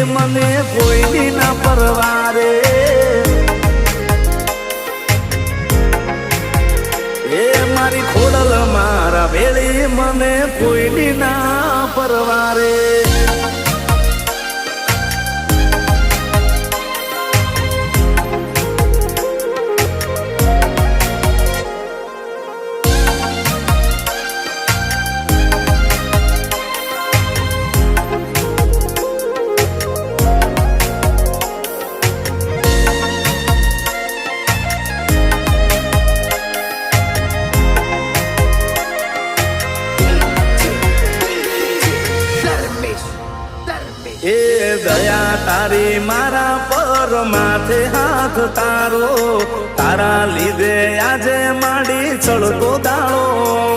મને કોઈની ના પરવારે એ મારી ખોડલ મારા વેળી મને કોઈની ના પરવારે એ દયા તારી મારા પર માથે હાથ તારો તારા લીધે આજે માડી ચડતો દાળો